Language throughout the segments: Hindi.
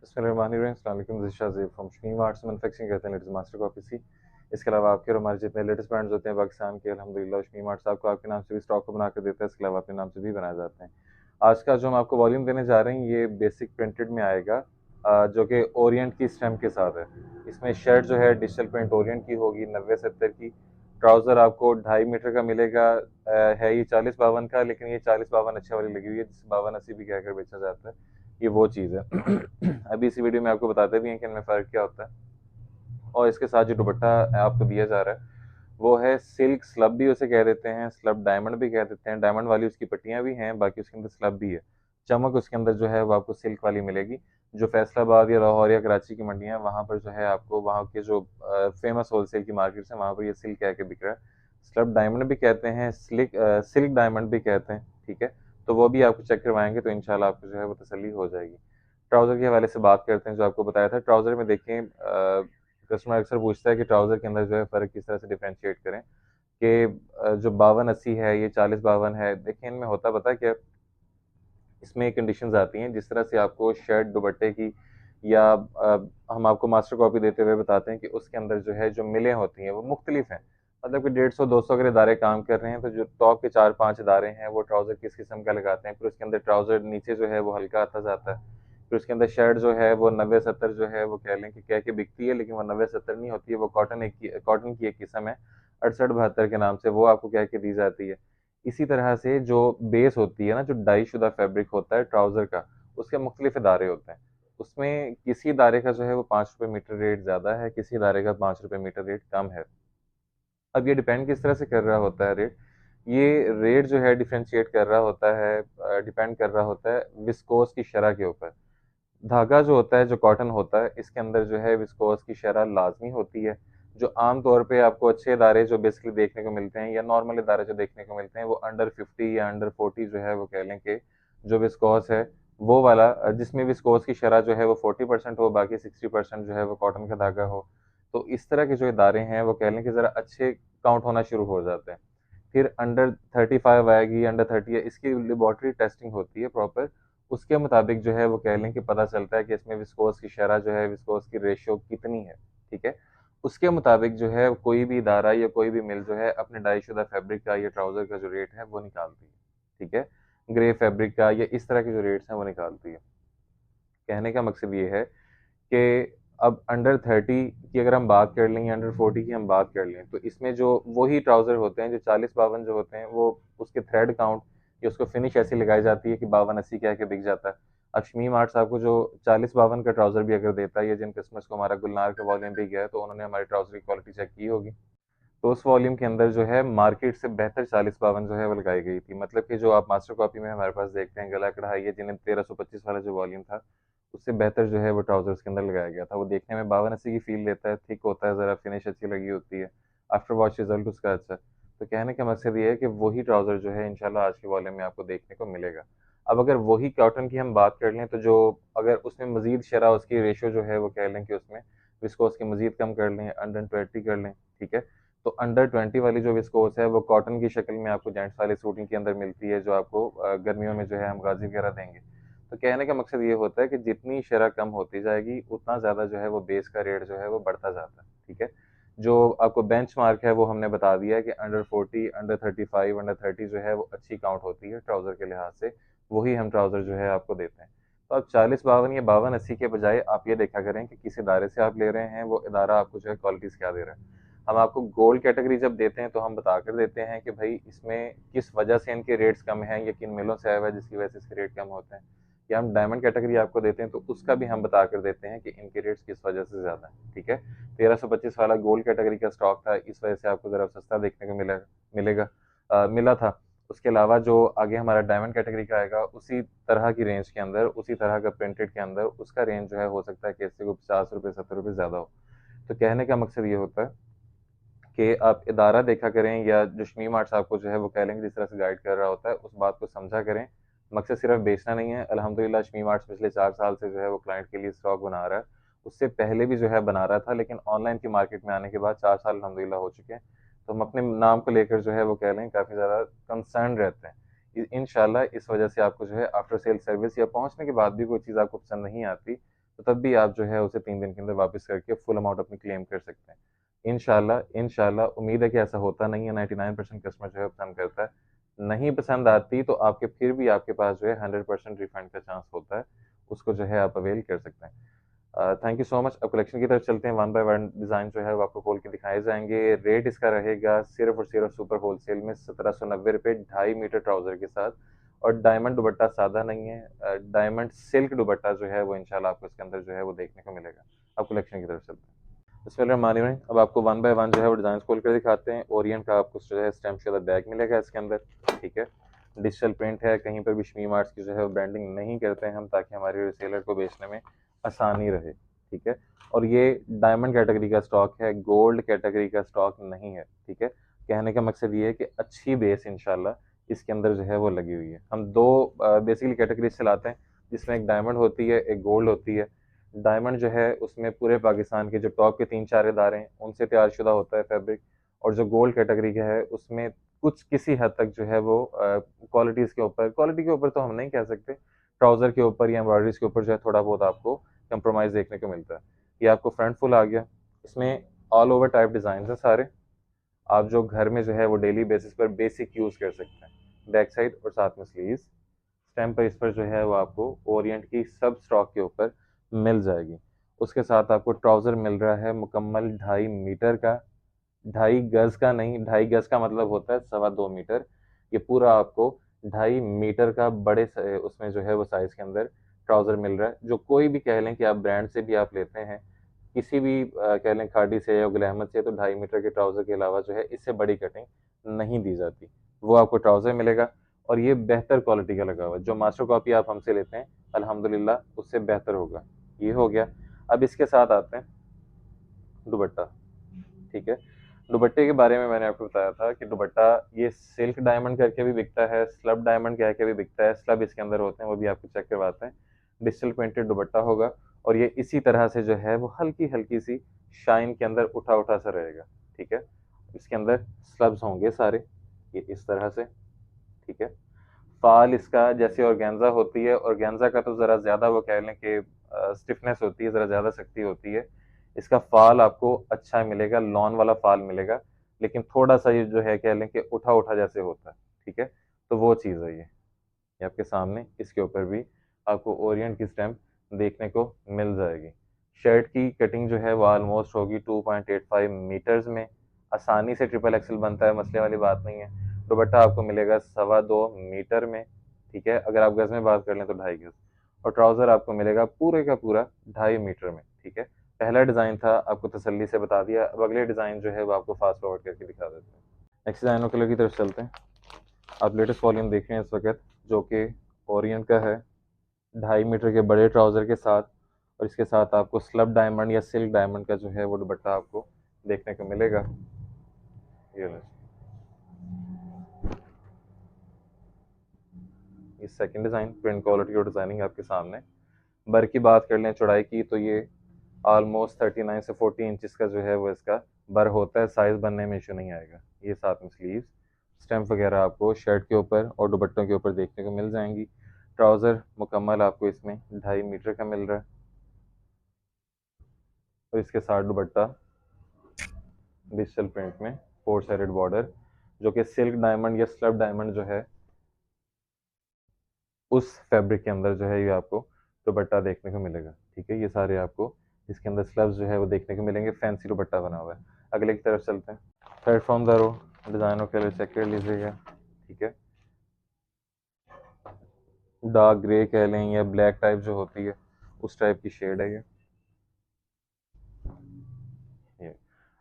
अस्सलामुअलैकुम, this Shazeb from Shamim arts manufacturing करते हैं लेटेस्ट मास्टर कॉपी सी। इसके अलावा आपके और हमारे जितने लेटेस्ट ब्रांड्स होते हैं पाकिस्तान के, अल्हम्दुलिल्लाह शमीम आर्ट्स आपको आपके नाम से भी स्टॉक को बना कर देता है। इसके अलावा अपने नाम से भी बनाए जाते हैं। आज का जो हम आपको वॉल्यूम देने जा रहे हैं ये बेसिक प्रिंटेड में आएगा, जो कि ओरिएंट की स्टेम के साथ है। इसमें शर्ट जो है डिजिटल प्रिंट ओरिएंट की होगी 90-70 की। ट्राउज़र आपको 2.5 मीटर का मिलेगा। है ये 40-52 का, लेकिन ये 40-52 अच्छे वाली लगी हुई है जिसे 52-80 भी कहकर बेचा जाता है। ये वो चीज़ है। अभी इसी वीडियो में आपको बताते भी हैं कि इनमें फ़र्क क्या होता है। और इसके साथ जो दुपट्टा आपको दिया जा रहा है वो है सिल्क स्लब भी उसे कह देते हैं, स्लब डायमंड भी कह देते हैं। डायमंड वाली उसकी पट्टियाँ भी हैं, बाकी उसके अंदर स्लब भी है। चमक उसके अंदर जो है वो आपको सिल्क वाली मिलेगी। जो फैसलाबाद या लाहौर या कराची की मंडियाँ हैं वहाँ पर जो है आपको वहाँ के जो फेमस होलसेल की मार्केट्स हैं वहाँ पर ये सिल्क कह के बिक रहा है। स्लब डायमंड भी कहते हैं, सिल्क डायमंड भी कहते हैं, ठीक है। तो वो भी आपको चेक करवाएंगे तो इंशाल्लाह आपको जो है वो तसल्ली हो जाएगी। ट्राउज़र के हवाले से बात करते हैं, जो आपको बताया था। ट्राउज़र में देखें, कस्टमर अक्सर पूछता है कि ट्राउज़र के अंदर जो है फ़र्क किस तरह से डिफरेंशिएट करें कि जो 52-80 है ये 40-52 है। देखिए इनमें होता पता है क्या, इसमें कंडीशंस आती हैं जिस तरह से आपको शर्ट दुपट्टे की या हम आपको मास्टर कॉपी देते हुए बताते हैं कि उसके अंदर जो है जो मिलें होती हैं वो मुख्तलिफ हैं। मतलब कि 150-200 अगर इदारे काम कर रहे हैं तो जो टॉप के 4-5 इदारे हैं वो ट्राउज़र किस किस्म का लगाते हैं। फिर उसके अंदर ट्राउज़र नीचे जो है वो हल्का आता जाता है। फिर उसके अंदर शर्ट जो है वो 90-70 जो है वो कह लें कि कह के बिकती है, लेकिन वो 90-70 नहीं होती है, वो कॉटन की एक किस्म है 68-72 के नाम से, वो आपको कह के दी जाती है। इसी तरह से जो बेस होती है ना, जो डाई शुदा फैब्रिक होता है ट्राउज़र का, उसके मुख्तलिफ इदारे होते हैं। उसमें किसी इदारे का जो है वो ₹5 मीटर रेट ज़्यादा है, किसी इदारे का ₹5 मीटर रेट कम है। अब ये डिपेंड किस तरह से कर रहा होता है रेट, ये रेट जो है डिफरेंशिएट कर रहा होता है, डिपेंड कर रहा होता है विस्कोस की शरह के ऊपर। धागा जो होता है, जो कॉटन होता है, इसके अंदर जो है विस्कोस की शरह लाज़मी होती है। जो आम तौर पे आपको अच्छे इदारे जो बेसिकली देखने को मिलते हैं या नॉर्मल इदारे जो देखने को मिलते हैं, वो अंडर 50 या अंडर 40 जो है वो कह लें कि जो विस्कोस है, वो वाला, जिसमें विस्कोस की शरह जो है वो 40% हो, बाकी 60% जो है वो कॉटन का धागा हो। तो इस तरह के जो इदारे हैं वो कह लें कि ज़रा अच्छे काउंट होना शुरू हो जाते हैं। फिर अंडर 35 आएगी, अंडर 30 है, इसकी लेबॉर्टरी टेस्टिंग होती है प्रॉपर। उसके मुताबिक जो है वो कह लें कि पता चलता है कि इसमें विस्कोस की शरह जो है, विस्कोस की रेशियो कितनी है, ठीक है? उसके मुताबिक जो है कोई भी इदारा या कोई भी मिल जो है अपने डाईशुदा फैब्रिक का या ट्राउज़र का जो रेट है वो निकालती है, ठीक है? ग्रे फैब्रिक का या इस तरह के जो रेट्स हैं वो निकालती है। कहने का मकसद ये है कि अब अंडर 30 की अगर हम बात कर लें या अंडर 40 की हम बात कर लें, तो इसमें जो वही ट्राउज़र होते हैं जो 40-52 जो होते हैं, वो उसके थ्रेड काउंट या उसको फिनिश ऐसी लगाई जाती है कि 52-80 कह के बिक जाता है। अब शमीम आर्ट्स आपको जो 40-52 का ट्राउज़र भी अगर देता है, या जिन कस्टमर्स को हमारा गुलनार का वॉल्यूम भी गया है, तो उन्होंने हमारी ट्राउज़र की क्वालिटी चेक की होगी। तो उस वॉल्यूम के अंदर जो है मार्केट से बेहतर 40-52 जो है वो लगाई गई थी। मतलब कि जो आप मास्टर कॉपी में हमारे पास देखते हैं गला कढ़ाई है, जिन्हें 1325 वाला जो वॉल्यूम था, उससे बेहतर जो है वो ट्राउज़र्स के अंदर लगाया गया था। वो देखने में 52-80 की फ़ील देता है, थिक होता है, ज़रा फिनिश अच्छी लगी होती है, आफ्टर वॉश रिज़ल्ट उसका अच्छा है। तो कहने का मकसद ये है कि वही ट्राउज़र जो है इंशाल्लाह आज के वॉल्यूम में आपको देखने को मिलेगा। अब अगर वही कॉटन की हम बात कर लें, तो जो अगर उसमें मज़ीद शरह उसकी रेशियो जो है वो कह लें कि उसमें विस्कोस की मज़ीद कम कर लें, अंडर 20 कर लें, ठीक है? तो अंडर 20 वाली जो विस्कोस है वो कॉटन की शक्ल में आपको जेंट्स वाले सूटिंग के अंदर मिलती है, जो आपको गर्मियों में जो है हम गाज़ी वगैरह देंगे। तो कहने का मकसद ये होता है कि जितनी शरह कम होती जाएगी उतना ज़्यादा जो है वो बेस का रेट जो है वो बढ़ता जाता है, ठीक है। जो आपको बेंचमार्क है वो हमने बता दिया है कि अंडर 40, अंडर 35, अंडर 30 जो है वो अच्छी काउंट होती है ट्राउज़र के लिहाज से, वही हम ट्राउज़र जो है आपको देते हैं। तो आप 40-52 या 52-80 के बजाय आप ये देखा करें कि किस इदारे से आप ले रहे हैं, वो इदारा आपको जो है क्वालिटीज़ क्या दे रहा है। हम आपको गोल्ड कैटेगरी जब देते हैं तो हम बता कर देते हैं कि भाई इसमें किस वजह से इनके रेट्स कम हैं या किन मिलों से आया हुआ है जिसकी वजह से इसके रेट कम होते हैं। या हम डायमंड कैटेगरी आपको देते हैं तो उसका भी हम बता कर देते हैं कि इनके रेट्स किस वजह से ज़्यादा हैं, ठीक है। 1325 वाला गोल्ड कैटेगरी का स्टॉक था, इस वजह से आपको ज़रा सस्ता देखने को मिलेगा, मिला था। उसके अलावा जो आगे हमारा डायमंड कैटेगरी का आएगा, उसी तरह की रेंज के अंदर, उसी तरह का प्रिंटेड के अंदर, उसका रेंज जो है हो सकता है कि इससे कोई ₹50 ₹70 ज़्यादा हो। तो कहने का मकसद ये होता है कि आप इदारा देखा करें, या जो शमीम आर्ट्स आपको जो है वो कह लेंगे जिस तरह से गाइड कर रहा होता है, उस बात को समझा करें। मकसद सिर्फ बेचना नहीं है। अल्हम्दुलिल्लाह शमीम आर्ट्स पिछले 4 साल से जो है वो क्लाइंट के लिए स्टॉक बना रहा है। उससे पहले भी जो है बना रहा था, लेकिन ऑनलाइन की मार्केट में आने के बाद 4 साल अल्हम्दुलिल्लाह हो चुके हैं। तो हम अपने नाम को लेकर जो है वो कह लें काफ़ी ज़्यादा कंसर्न रहते हैं। इंशाल्लाह इस वजह से आपको जो है आफ्टर सेल सर्विस या पहुँचने के बाद भी कोई चीज़ आपको पसंद नहीं आती, तो तब भी आप जो है उसे 3 दिन के अंदर वापस करके फुल अमाउंट अपनी क्लेम कर सकते हैं। इंशाल्लाह उम्मीद है कि ऐसा होता नहीं है, 99% कस्टमर जो है पसंद करता है। नहीं पसंद आती तो आपके फिर भी आपके पास जो है 100% रिफंड का चांस होता है, उसको जो है आप अवेल कर सकते हैं। Thank you so much. अब कलेक्शन की तरफ चलते हैं, वन बाय वन डिज़ाइन जो है वो आपको खोल के दिखाए जाएंगे। रेट इसका रहेगा सिर्फ और सिर्फ सुपर होलसेल में 1790 रुपये, 2.5 मीटर ट्राउज़र के साथ। और डायमंड दुपट्टा सादा नहीं है, डायमंड सिल्क दुपट्टा जो है वो इंशाल्लाह आपको इसके अंदर जो है वो देखने को मिलेगा। अब कलेक्शन की तरफ चलते हैं। बिस्मिल्लाहिर्रहमानिर्रहीम। अब आपको वन बाय वन जो है वो डिज़ाइन खोल कर दिखाते हैं। ओरिएंट का आपको जो है स्टैम्प शुदा बैग मिलेगा इसके अंदर, ठीक है। डिजिटल प्रिंट है, कहीं पर भी शमीम आर्ट्स की जो है वो ब्रांडिंग नहीं करते हैं हम, ताकि हमारे रिसेलर को बेचने में आसानी रहे, ठीक है। और ये डायमंड कैटेगरी का स्टॉक है, गोल्ड कैटेगरी का स्टॉक नहीं है, ठीक है। कहने का मकसद ये है कि अच्छी बेस इंशाल्लाह इसके अंदर जो है वो लगी हुई है। हम दो बेसिकली कैटेगरीज चलाते हैं, जिसमें एक डायमंड होती है, एक गोल्ड होती है। डायमंड जो है उसमें पूरे पाकिस्तान के जो टॉप के 3-4 इदारे हैं उनसे तैयार शुदा होता है फैब्रिक। और जो गोल्ड कैटेगरी का है उसमें कुछ किसी हद तक जो है वो क्वालिटीज़ के ऊपर, क्वालिटी के ऊपर तो हम नहीं कह सकते, ट्राउज़र के ऊपर या एम्ब्रॉयडरीज के ऊपर जो है थोड़ा बहुत आपको कंप्रोमाइज़ देखने को मिलता है। ये आपको फ्रंट फुल आ गया, इसमें ऑल ओवर टाइप डिज़ाइन है सारे, आप जो घर में जो है वो डेली बेसिस पर बेसिक यूज़ कर सकते हैं। बैक साइड और साथ में स्लीव्स, स्टैम्प पर इस पर जो है वो आपको ओरिएंट की सब स्टॉक के ऊपर मिल जाएगी। उसके साथ आपको ट्राउज़र मिल रहा है मुकम्मल 2.5 मीटर का, 2.5 गज का नहीं, 2.5 गज का मतलब होता है 2.25 मीटर। ये पूरा आपको 2.5 मीटर का बड़े उसमें जो है वो साइज़ के अंदर ट्राउज़र मिल रहा है, जो कोई भी कह लें कि आप ब्रांड से भी आप लेते हैं, किसी भी कह लें खादी से या गुल अहमद से, तो 2.5 मीटर के ट्राउज़र के अलावा जो है इससे बड़ी कटिंग नहीं दी जाती। वो आपको ट्राउज़र मिलेगा और ये बेहतर क्वालिटी का लगा हुआ है। जो मास्टर कॉपी आप हमसे लेते हैं अल्हम्दुलिल्लाह उससे बेहतर होगा। ये हो गया। अब इसके साथ आते हैं दुपट्टा, ठीक है। दुपट्टे के बारे में मैंने आपको बताया था कि दुपट्टा ये सिल्क डायमंड करके भी बिकता है, स्लब डायमंड कह के भी बिकता है, स्लब इसके अंदर होते हैं, वो भी आपको चेक करवाते हैं। डिजिटल प्रिंटेड दुपट्टा होगा और ये इसी तरह से जो है वो हल्की हल्की सी शाइन के अंदर उठा उठा सा रहेगा, ठीक है। इसके अंदर स्लब्स होंगे सारे, ये इस तरह से, ठीक है। फाल इसका जैसे ऑर्गेन्जा होती है, ऑर्गेन्जा का तो ज़रा ज़्यादा वो कह लें कि स्टिफनेस होती है, ज़रा ज़्यादा सख्ती होती है। इसका फाल आपको अच्छा मिलेगा, लॉन वाला फाल मिलेगा, लेकिन थोड़ा-सा ये जो है कह लें कि उठा-उठा जैसे होता है, ठीक है? तो वो चीज़ है ये आपके सामने, इसके ऊपर भी आपको ओरिएंट की स्टैम्प देखने को मिल जाएगी। शर्ट की कटिंग जो है वो ऑलमोस्ट होगी 2.85 मीटर्स में, आसानी से ट्रिपल एक्सल बनता है, मसले वाली बात नहीं है। दुपट्टा आपको मिलेगा 2.25 मीटर में, ठीक है। अगर आप गज में बात कर लें तो 2.5 गज। और ट्राउज़र आपको मिलेगा पूरे का पूरा 2.5 मीटर में, ठीक है। पहला डिज़ाइन था, आपको तसल्ली से बता दिया। अब अगले डिज़ाइन जो है वो आपको फास्ट फॉरवर्ड करके दिखा देते हैं। नेक्स्ट डिज़ाइन कलर की तरफ चलते हैं। आप लेटेस्ट वॉल्यूम देख रहे हैं इस वक्त, जो कि ओरिएंट का है, 2.5 मीटर के बड़े ट्राउज़र के साथ। और इसके साथ आपको स्लब डायमंड या सिल्क डायमंड का जो है वो दुपट्टा आपको देखने को मिलेगा। ये लो, ये सेकंड डिज़ाइन, प्रिंट क्वालिटी और डिज़ाइनिंग आपके सामने। बर की बात कर लें चौड़ाई की, तो ये ऑलमोस्ट 39 से 40 इंचज़ का जो है वो इसका बर होता है, साइज़ बनने में इशू नहीं आएगा। ये साथ में स्लीव्स, स्टैम्प वगैरह आपको शर्ट के ऊपर और दुपट्टों के ऊपर देखने को मिल जाएंगी। ट्राउज़र मुकम्मल आपको इसमें 2.5 मीटर का मिल रहा है और इसके साथ दुपट्टा डिजिटल प्रिंट में 4 साइडेड बॉर्डर, जो कि सिल्क डायमंड या स्लब डायमंड जो है उस फैब्रिक के अंदर जो है ये आपको दुपट्टा देखने को मिलेगा, ठीक है। ये सारे आपको इसके अंदर स्लब्स जो है वो देखने को मिलेंगे, फैंसी दुपट्टा बना हुआ है। अगले की तरफ चलते हैं। प्लेटफॉर्म द रो, डिज़ाइनों के लिए चेक कर लीजिएगा, ठीक है। डार्क ग्रे कह लें या ब्लैक टाइप जो होती है उस टाइप की शेड है ये।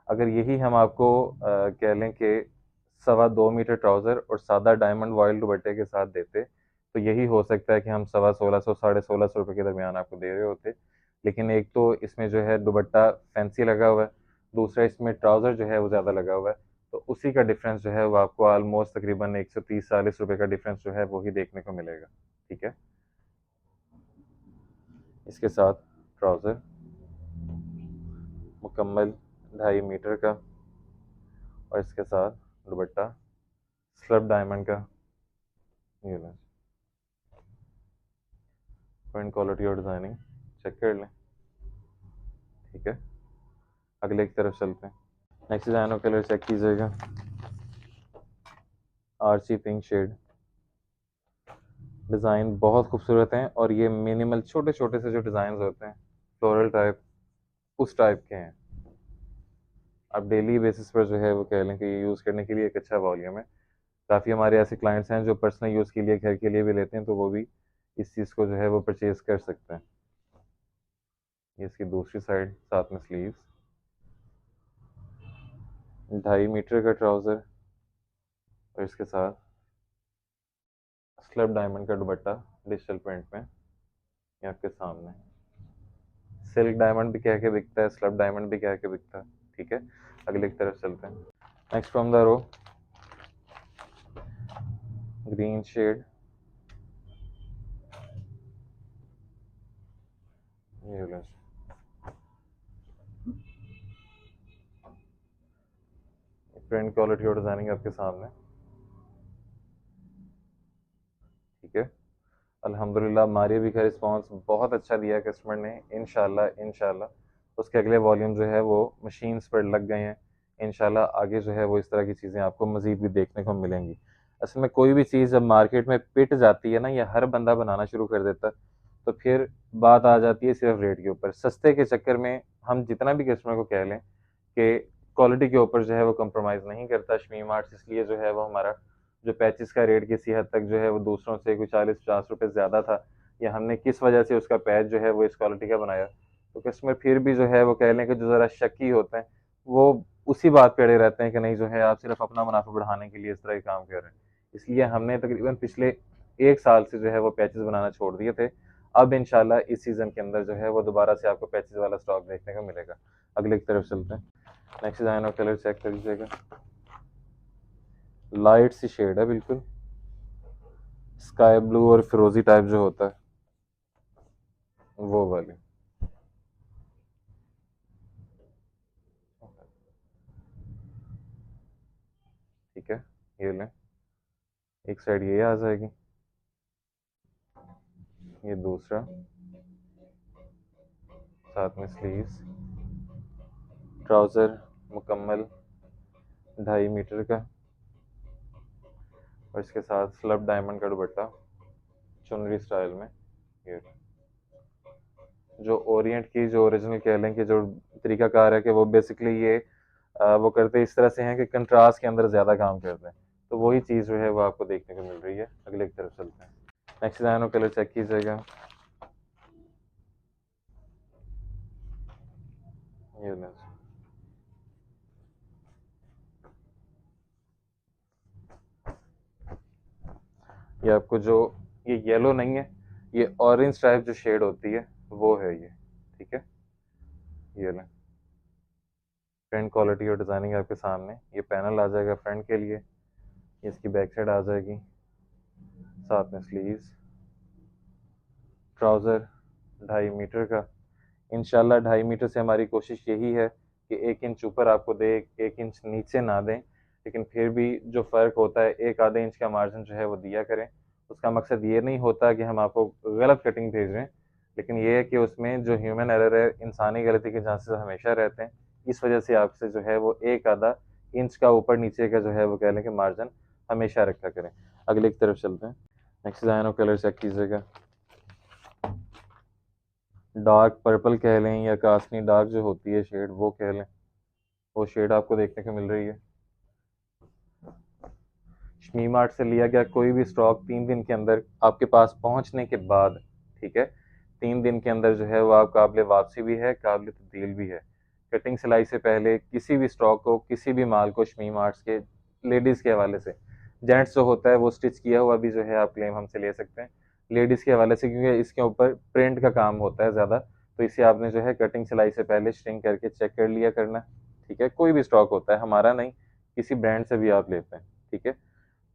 अगर यही हम आपको कह लें कि 2.25 मीटर ट्राउज़र और सादा डायमंड वॉयल दुपट्टे के साथ देते, तो यही हो सकता है कि हम 1650 1650 रुपये के दरमियान आपको दे रहे होते। लेकिन एक तो इसमें जो है दुपट्टा फैंसी लगा हुआ है, दूसरा इसमें ट्राउज़र जो है वो ज़्यादा लगा हुआ है, तो उसी का डिफरेंस जो है वो आपको ऑलमोस्ट तकरीबन 130-140 रुपये का डिफरेंस जो है वो ही देखने को मिलेगा, ठीक है। इसके साथ ट्राउज़र मुकम्मल 2.5 मीटर का और इसके साथ दुपट्टा स्लब डायमंड का। ये लें, प्रिंट क्वालिटी और डिज़ाइनिंग चेक कर लें। ठीक है, अगले की तरफ चलते हैं। Next design of colour check कीजिएगा, आर्ची पिंक शेड। डिज़ाइन बहुत खूबसूरत हैं और ये मिनिमल छोटे छोटे से जो डिज़ाइन होते हैं फ्लोरल टाइप, उस टाइप के हैं। आप डेली बेसिस पर जो है वो कह लें कि ये यूज़ करने के लिए एक अच्छा वॉल्यूम है। काफ़ी हमारे ऐसे क्लाइंट्स हैं जो पर्सनल यूज़ के लिए, घर के लिए भी लेते हैं, तो वो भी इस चीज़ को जो है वो परचेज़ कर सकते हैं। ये इसकी दूसरी साइड, साथ में स्लीव्स, 2.5 मीटर का ट्राउज़र और इसके साथ स्लब डायमंड का दुपट्टा डिजिटल प्रिंट में, ये आपके सामने। सिल्क डायमंड भी कह के बिकता है, स्लब डायमंड भी कह के बिकता है। ठीक है, अगले की तरफ चलते हैं। Next from the row, green shade, ये लो, प्रिंट क्वालिटी और डिजाइनिंग आपके सामने। ठीक है, अल्हम्दुलिल्लाह हमारे भी का रिस्पांस बहुत अच्छा दिया है कस्टमर ने। इंशाल्लाह उसके अगले वॉल्यूम जो है वो मशीन्स पर लग गए हैं। इंशाल्लाह आगे जो है वो इस तरह की चीज़ें आपको मज़ीद भी देखने को मिलेंगी। असल में कोई भी चीज़ जब मार्केट में पिट जाती है ना, या हर बंदा बनाना शुरू कर देता है, तो फिर बात आ जाती है सिर्फ रेट के ऊपर। सस्ते के चक्कर में हम जितना भी कस्टमर को कह लें कि क्वालिटी के ऊपर जो है वो कंप्रोमाइज़ नहीं करता शमीम आर्ट्स, इसलिए जो है वो हमारा जो पैचेस का रेट किसी हद तक जो है वो दूसरों से कोई 40-50 रुपये ज़्यादा था, या हमने किस वजह से उसका पैच जो है वो इस क्वालिटी का बनाया, तो कस्टमर फिर भी जो है वो कह लें कि जो ज़रा शक्की होते हैं, वो उसी बात पे अड़े रहते हैं कि नहीं जो है आप सिर्फ अपना मुनाफा बढ़ाने के लिए इस तरह के काम कर रहे हैं। इसलिए हमने तकरीबन पिछले 1 साल से जो है वो पैचेस बनाना छोड़ दिए थे। अब इंशाल्लाह इस सीज़न के अंदर जो है वो दोबारा से आपको पैचेस वाला स्टॉक देखने को मिलेगा। अगले की तरफ चलते हैं। नेक्स्ट डिज़ाइन और कलर चेक कर लीजिएगा, लाइट सी शेड है, बिल्कुल स्काई ब्लू और फिरोजी टाइप जो होता है वो वाली। ठीक है, ये लें, एक साइड ये आ जाएगी, ये दूसरा, साथ में स्लीव्स, ट्राउज़र मुकम्मल 2.5 मीटर का और इसके साथ स्लब डायमंड का दुपट्टा चुनरी स्टाइल में। ये जो ओरिएंट की जो ओरिजिनल कह लें कि जो तरीकाकार है कि वो बेसिकली ये वो करते इस तरह से हैं कि कंट्रास्ट के अंदर ज़्यादा काम करते हैं, तो वही चीज़ जो है वो आपको देखने को मिल रही है। अगले की तरफ चलते हैं। नेक्स्ट डिज़ाइन और कलर चेक कीजिएगा, ये लें, ये आपको जो ये येलो नहीं है, ये ऑरेंज टाइप जो शेड होती है वो है ये। ठीक है, ये लें, फ्रंट क्वालिटी और डिज़ाइनिंग आपके सामने। ये पैनल आ जाएगा फ्रंट के लिए, इसकी बैक साइड आ जाएगी, साथ में स्लीव्स, ट्राउज़र 2.5 मीटर का। इंशाल्लाह 2.5 मीटर से हमारी कोशिश यही है कि 1 इंच ऊपर आपको दे, 1 इंच नीचे ना दें, लेकिन फिर भी जो फ़र्क होता है 1 आधे इंच का मार्जिन जो है वो दिया करें। उसका मकसद ये नहीं होता कि हम आपको गलत कटिंग भेज रहे हैं, लेकिन ये है कि उसमें जो ह्यूमन एरर है, इंसानी गलती के चांसेस हमेशा रहते हैं। इस वजह से आपसे जो है वो 1 आधा इंच का ऊपर नीचे का जो है वो कह लें कि मार्जिन हमेशा रखा करें। अगले की तरफ चलते हैं। नेक्स्ट डिज़ाइन और कलर चेक कीजिएगा, डार्क पर्पल कह लें या कास्नी डार्क जो होती है शेड वो कह लें, वो शेड आपको देखने को मिल रही है। शमी आर्ट से लिया गया कोई भी स्टॉक 3 दिन के अंदर आपके पास पहुंचने के बाद, ठीक है, 3 दिन के अंदर जो है वो आप काबिल वापसी भी है, काबिल तब्दील भी है। कटिंग सिलाई से पहले किसी भी स्टॉक को, किसी भी माल को शमी आर्ट्स के लेडीज़ के हवाले से, जेंट्स जो होता है वो स्टिच किया हुआ भी जो है आप क्लेम हमसे ले सकते हैं। लेडीज़ के हवाले से क्योंकि इसके ऊपर प्रिंट का काम होता है ज़्यादा, तो इसे आपने जो है कटिंग सिलाई से पहले स्ट्रिंग करके चेक कर लिया करना। ठीक है, कोई भी स्टॉक होता है, हमारा नहीं, किसी ब्रांड से भी आप लेते हैं, ठीक है,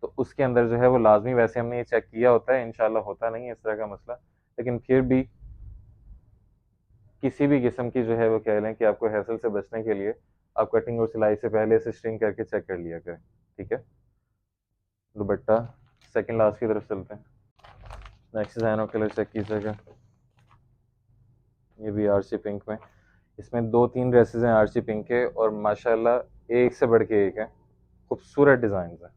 तो उसके अंदर जो है वो लाजमी, वैसे हमने ये चेक किया होता है, इंशाल्लाह होता नहीं है इस तरह का मसला, लेकिन फिर भी किसी भी किस्म की जो है वो कह लें कि आपको हैसल से बचने के लिए आप कटिंग और सिलाई से पहले इसे स्ट्रिंग करके चेक कर लिया करें। ठीक है, दुपट्टा सेकंड लास्ट की तरफ चलते हैं। नेक्स्ट डिज़ाइन और कलर चेक कीजिएगा, ये भी आरसी पिंक में। इसमें 2-3 ड्रेसेस हैं आर्ची पिंक के और माशाल्लाह एक से बढ़ के एक है, खूबसूरत डिज़ाइन है।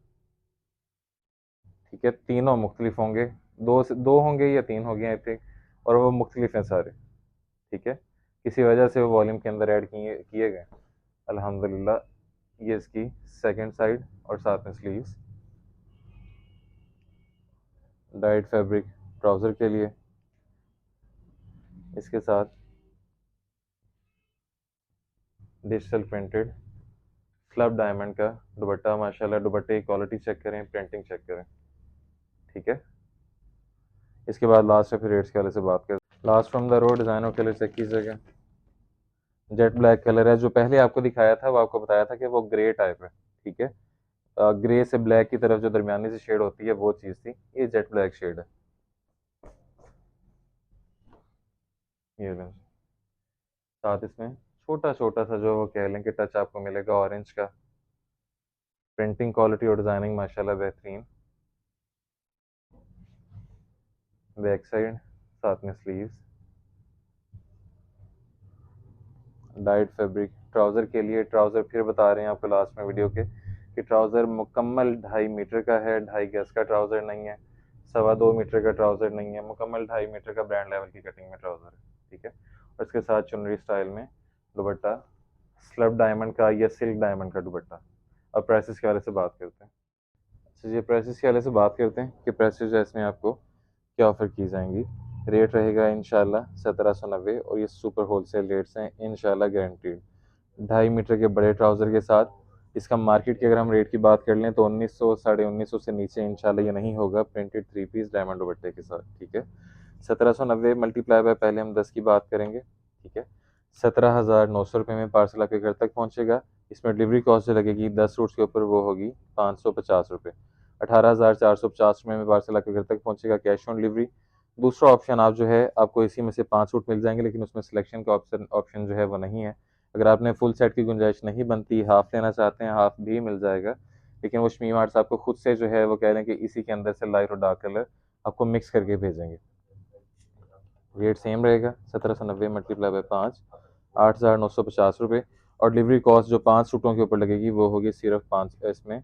ठीक है, तीनों मुख्तलिफ होंगे, दो होंगे या तीन हो गए आई थिंक, और वो मुख्तलिफ हैं सारे। ठीक है, किसी वजह से वो वॉल्यूम के अंदर ऐड किए किए गए। अल्हम्दुलिल्लाह ये इसकी सेकंड साइड और साथ में स्लीव्स। डाइट फैब्रिक ट्राउज़र के लिए, इसके साथ डिजिटल प्रिंटेड स्लब डायमंड का दुपट्टा। माशाल्लाह दुपट्टे की क्वालिटी चेक करें, प्रिंटिंग चेक करें। ठीक है, इसके बाद लास्ट है फिर रेट्स के वाले से बात करें। Last from the road designer colour check कीजिएगा, जेट ब्लैक कलर है। जो पहले आपको दिखाया था वो आपको बताया था कि वो ग्रे टाइप है। ठीक है, ग्रे से ब्लैक की तरफ जो दरमियानी सी शेड होती है वो चीज़ थी, ये जेट ब्लैक शेड है। ये लें, साथ इसमें छोटा छोटा सा जो वो कह लें कि टच आपको मिलेगा ऑरेंज का। प्रिंटिंग क्वालिटी और डिज़ाइनिंग माशाल्लाह बेहतरीन। बैक साइड, साथ में स्लीव्स। डाइट फैब्रिक ट्राउज़र के लिए, ट्राउज़र फिर बता रहे हैं आपको लास्ट में वीडियो के कि ट्राउज़र मुकम्मल 2.5 मीटर का है, 2.5 गज का ट्राउज़र नहीं है, 2.25 मीटर का ट्राउज़र नहीं है, मुकम्मल 2.5 मीटर का ब्रांड लेवल की कटिंग में ट्राउज़र है। ठीक है, और इसके साथ चुनरी स्टाइल में दुपट्टा, स्लब डायमंड का या सिल्क डायमंड का दुपट्टा। अब प्राइसेस के वाले से बात करते हैं। चलिए प्राइसेस के वाले से बात करते हैं कि प्राइसेस इसमें आपको क्या ऑफ़र की जाएंगी। रेट रहेगा इंशाल्लाह 1790 और ये सुपर होलसेल रेट्स हैं इंशाल्लाह गारंटीड। 2.5 मीटर के बड़े ट्राउज़र के साथ इसका मार्केट की अगर हम रेट की बात कर लें तो 1900 1950 से नीचे इंशाल्लाह ये नहीं होगा, प्रिंटेड 3 पीस डायमंड दुपट्टे के साथ। ठीक है, 1790 मल्टीप्लाई बाय पहले हम 10 की बात करेंगे। ठीक है, 17,900 रुपये में पार्सल आपके घर तक पहुँचेगा। इसमें डिलीवरी कॉस्ट जो लगेगी 10 सूट्स के ऊपर वो होगी 550 रुपये। 18,450 रुपये में पार्सल आपके घर तक पहुँचेगा कैश ऑन डिलीवरी। दूसरा ऑप्शन आप जो है आपको इसी में से 5 सूट मिल जाएंगे, लेकिन उसमें सिलेक्शन का ऑप्शन जो है वो नहीं है। अगर आपने फुल सेट की गुंजाइश नहीं बनती, हाफ लेना चाहते हैं, हाफ भी मिल जाएगा, लेकिन वो शमी मार्ट्स आपको खुद से जो है वो कह रहे हैं कि इसी के अंदर से लाइट और डार्क कलर आपको मिक्स करके भेजेंगे। रेट सेम रहेगा 1790 मल्टीप्लाई बाय 5, 8,950 रुपये। और डिलीवरी कॉस्ट जो 5 सूटों के ऊपर लगेगी वो होगी सिर्फ 5 इसमें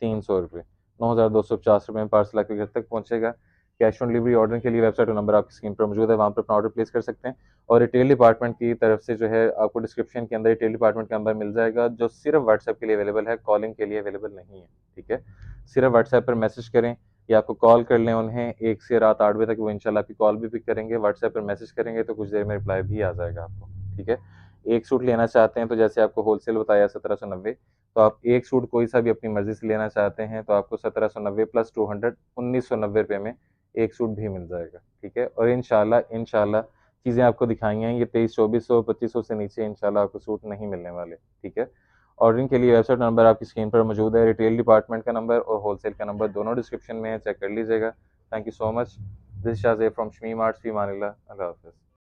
300 रुपये। 9,250 रुपये में पार्सल आपके घर तक पहुंचेगा। कैश ऑन डिलीवरी ऑर्डर के लिए वेबसाइट और नंबर आपकी स्क्रीन पर मौजूद है, वहाँ पर अपना ऑर्डर प्लेस कर सकते हैं। और रिटेल डिपार्टमेंट की तरफ से जो है आपको डिस्क्रिप्शन के अंदर रिटेल डिपार्टमेंट का नंबर मिल जाएगा, जो सिर्फ व्हाट्सएप के लिए अवेलेबल है, कॉलिंग के लिए अवेलेबल नहीं है। ठीक है, सिर्फ व्हाट्सएप पर मैसेज करें या आपको कॉल कर लें उन्हें 1 से रात 8 बजे तक, वो इंशाल्लाह आपकी कॉल भी पिक करेंगे। व्हाट्सएप पर मैसेज करेंगे तो कुछ देर में रिप्लाई भी आ जाएगा आपको। ठीक है, एक सूट लेना चाहते हैं तो जैसे आपको होलसेल बताया 1790, तो आप एक सूट कोई सा भी अपनी मर्जी से लेना चाहते हैं तो आपको 1790 प्लस 200 1990 रुपये में एक सूट भी मिल जाएगा। ठीक है, और इंशाल्लाह चीज़ें आपको दिखाई हैं, ये 2300 2400 से नीचे इंशाल्लाह आपको सूट नहीं मिलने वाले। ठीक है, ऑर्डरिंग के लिए वेबसाइट नंबर आपकी स्क्रीन पर मौजूद है, रिटेल डिपार्टमेंट का नंबर और होलसेल का नंबर दोनों डिस्क्रिप्शन में है, चेक कर लीजिएगा। Thank you so much. This Shazeb from Shami marts, फी मानिल्लाह। अल्लाह हाफ़िज़।